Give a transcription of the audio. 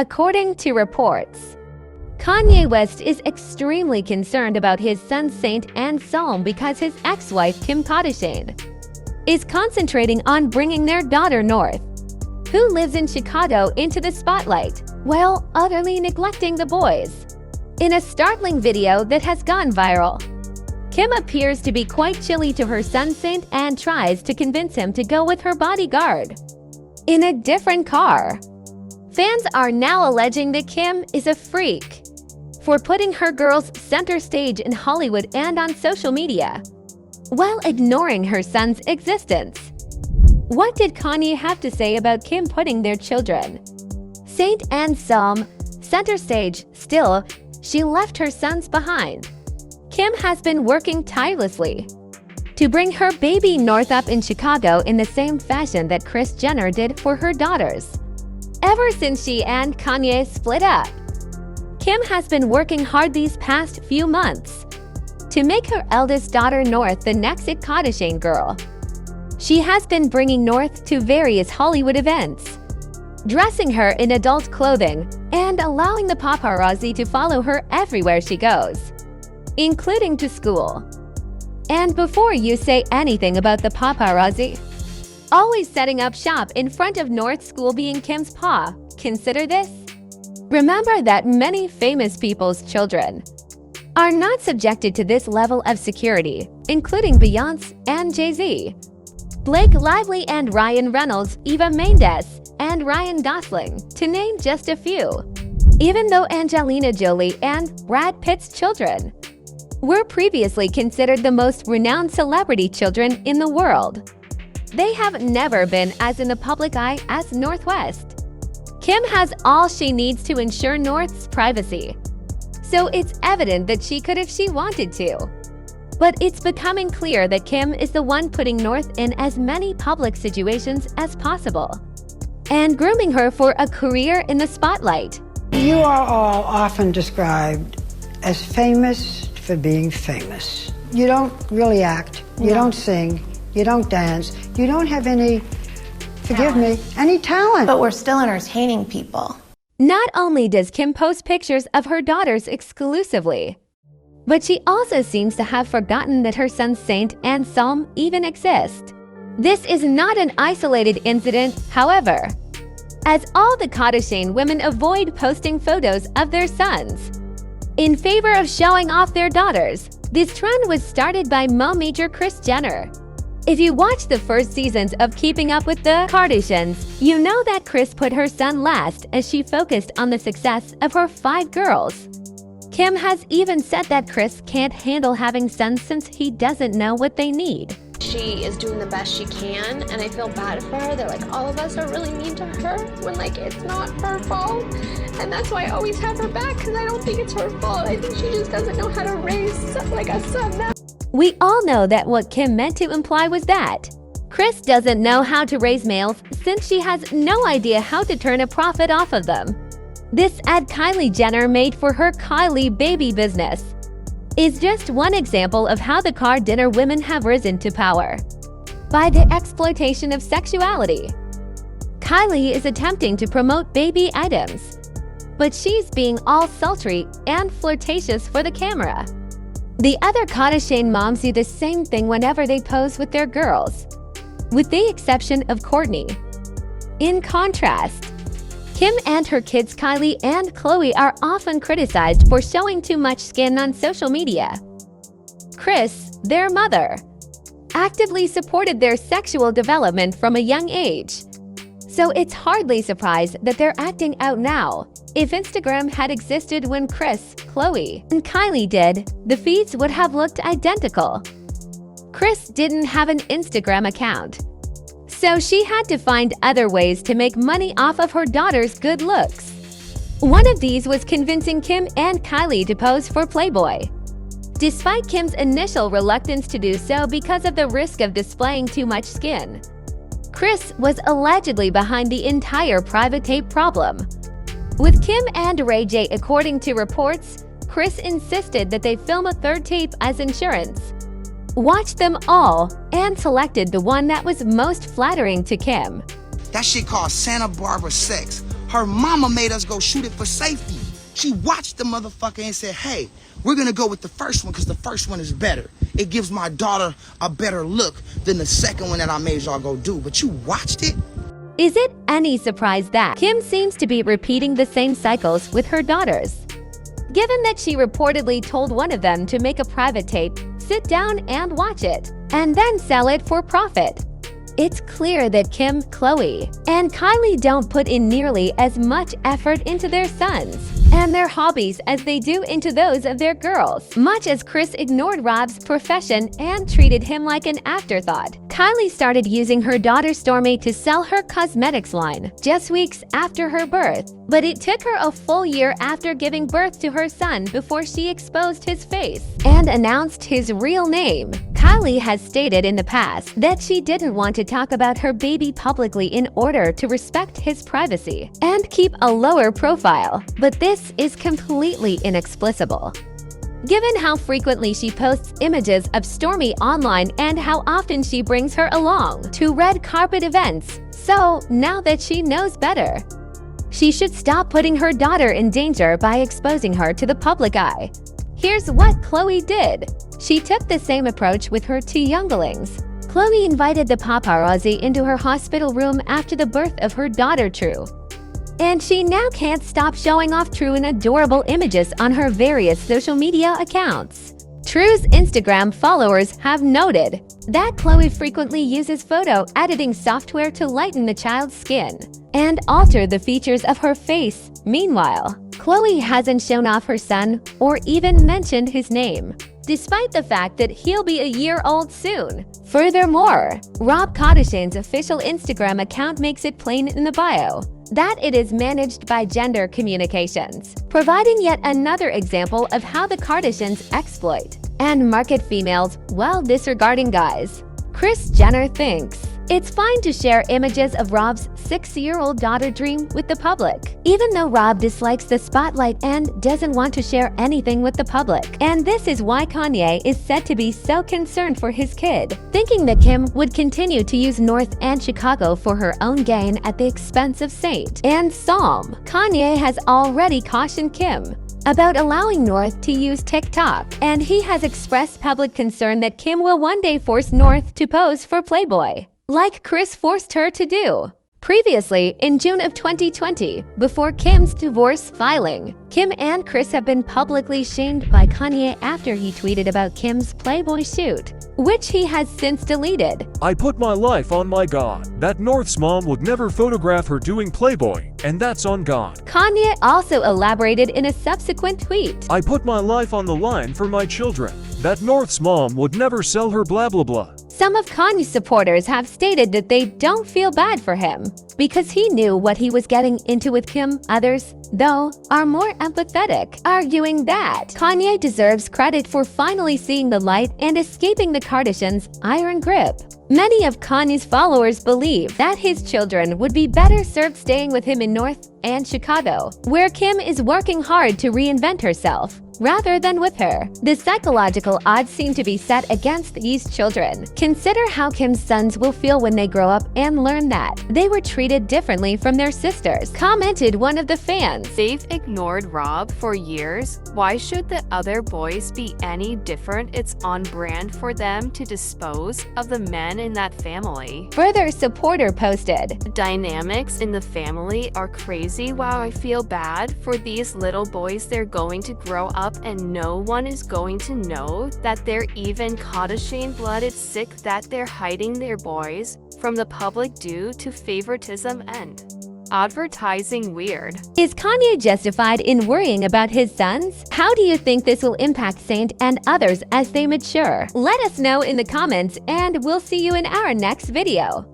According to reports, Kanye West is extremely concerned about his son Saint and Psalm because his ex-wife Kim Kardashian is concentrating on bringing their daughter North, who lives in Chicago, into the spotlight, while utterly neglecting the boys. In a startling video that has gone viral, Kim appears to be quite chilly to her son Saint and tries to convince him to go with her bodyguard in a different car. Fans are now alleging that Kim is a freak for putting her girls center stage in Hollywood and on social media, while ignoring her son's existence. What did Kanye have to say about Kim putting their children, Saint and Psalm, center stage? Still, she left her sons behind. Kim has been working tirelessly to bring her baby North up in Chicago in the same fashion that Kris Jenner did for her daughters. Ever since she and Kanye split up, Kim has been working hard these past few months to make her eldest daughter North the next Kardashian girl. She has been bringing North to various Hollywood events, dressing her in adult clothing, and allowing the paparazzi to follow her everywhere she goes, including to school. And before you say anything about the paparazzi always setting up shop in front of North's school being Kim's paw, consider this. Remember that many famous people's children are not subjected to this level of security, including Beyoncé and Jay-Z, Blake Lively and Ryan Reynolds, Eva Mendes, and Ryan Gosling, to name just a few. Even though Angelina Jolie and Brad Pitt's children were previously considered the most renowned celebrity children in the world, they have never been as in the public eye as North West. Kim has all she needs to ensure North's privacy, so it's evident that she could if she wanted to. But it's becoming clear that Kim is the one putting North in as many public situations as possible and grooming her for a career in the spotlight. You are all often described as famous for being famous. You don't really act, you don't sing, you don't dance, you don't have any, forgive me, any talent. But we're still entertaining people. Not only does Kim post pictures of her daughters exclusively, but she also seems to have forgotten that her sons Saint and Psalm even exist. This is not an isolated incident, however, as all the Kardashian women avoid posting photos of their sons in favor of showing off their daughters. This trend was started by Major Kris Jenner. If you watch the first seasons of Keeping Up with the Kardashians, you know that Kris put her son last as she focused on the success of her 5 girls. Kim has even said that Kris can't handle having sons since he doesn't know what they need. She is doing the best she can, and I feel bad for her that like all of us are really mean to her when like it's not her fault. And that's why I always have her back, because I don't think it's her fault. I think she just doesn't know how to raise like a son now. We all know that what Kim meant to imply was that Kris doesn't know how to raise males since she has no idea how to turn a profit off of them. This ad Kylie Jenner made for her Kylie baby business is just one example of how the Kardashian women have risen to power by the exploitation of sexuality. Kylie is attempting to promote baby items, but she's being all sultry and flirtatious for the camera. The other Kardashian moms do the same thing whenever they pose with their girls, with the exception of Kourtney. In contrast, Kim and her kids Kylie and Khloe are often criticized for showing too much skin on social media. Kris, their mother, actively supported their sexual development from a young age, so it's hardly surprised that they're acting out now. If Instagram had existed when Kris, Khloe, and Kylie did, the feeds would have looked identical. Kris didn't have an Instagram account, so she had to find other ways to make money off of her daughter's good looks. One of these was convincing Kim and Kylie to pose for Playboy, despite Kim's initial reluctance to do so because of the risk of displaying too much skin. Kris was allegedly behind the entire private tape problem. With Kim and Ray J, according to reports, Kris insisted that they film a third tape as insurance, watched them all, and selected the one that was most flattering to Kim. That shit called Santa Barbara sex. Her mama made us go shoot it for safety. She watched the motherfucker and said, hey, we're gonna go with the first one because the first one is better. It gives my daughter a better look than the second one that I made y'all go do. But you watched it? Is it any surprise that Kim seems to be repeating the same cycles with her daughters? Given that she reportedly told one of them to make a private tape, sit down and watch it, and then sell it for profit. It's clear that Kim, Khloe, and Kylie don't put in nearly as much effort into their sons and their hobbies as they do into those of their girls. Much as Kris ignored Rob's profession and treated him like an afterthought, Kylie started using her daughter Stormi to sell her cosmetics line just weeks after her birth. But it took her a full year after giving birth to her son before she exposed his face and announced his real name. Kylie has stated in the past that she didn't want to talk about her baby publicly in order to respect his privacy and keep a lower profile, but this is completely inexplicable. Given how frequently she posts images of Stormi online and how often she brings her along to red carpet events, so now that she knows better, she should stop putting her daughter in danger by exposing her to the public eye. Here's what Khloe did. She took the same approach with her two younglings. Khloe invited the paparazzi into her hospital room after the birth of her daughter True. And she now can't stop showing off True in adorable images on her various social media accounts. True's Instagram followers have noted that Khloe frequently uses photo editing software to lighten the child's skin and alter the features of her face. Meanwhile, Khloe hasn't shown off her son or even mentioned his name, despite the fact that he'll be a year old soon. Furthermore, Rob Kardashian's official Instagram account makes it plain in the bio that it is managed by Gender Communications, providing yet another example of how the Kardashians exploit and market females while disregarding guys. Kris Jenner thinks it's fine to share images of Rob's 6-year-old daughter Dream with the public, even though Rob dislikes the spotlight and doesn't want to share anything with the public. And this is why Kanye is said to be so concerned for his kid, thinking that Kim would continue to use North and Chicago for her own gain at the expense of Saint and Psalm. Kanye has already cautioned Kim about allowing North to use TikTok, and he has expressed public concern that Kim will one day force North to pose for Playboy, like Kris forced her to do. Previously, in June of 2020, before Kim's divorce filing, Kim and Kris have been publicly shamed by Kanye after he tweeted about Kim's Playboy shoot, which he has since deleted. I put my life on my God. That North's mom would never photograph her doing Playboy, and that's on God. Kanye also elaborated in a subsequent tweet. I put my life on the line for my children. That North's mom would never sell her blah blah blah. Some of Kanye's supporters have stated that they don't feel bad for him because he knew what he was getting into with Kim. Others, though, are more empathetic, arguing that Kanye deserves credit for finally seeing the light and escaping the Kardashians' iron grip. Many of Kanye's followers believe that his children would be better served staying with him in North and Chicago, where Kim is working hard to reinvent herself, rather than with her. The psychological odds seem to be set against these children. Consider how Kim's sons will feel when they grow up and learn that they were treated differently from their sisters, commented one of the fans. They've ignored Rob for years. Why should the other boys be any different? It's on brand for them to dispose of the men in that family. Further supporter posted, The dynamics in the family are crazy. Wow, I feel bad for these little boys. They're going to grow up and no one is going to know that they're even Kardashian blood. It's sick that they're hiding their boys from the public due to favoritism and advertising. Weird. Is Kanye justified in worrying about his sons? How do you think this will impact Saint and others as they mature? Let us know in the comments and we'll see you in our next video.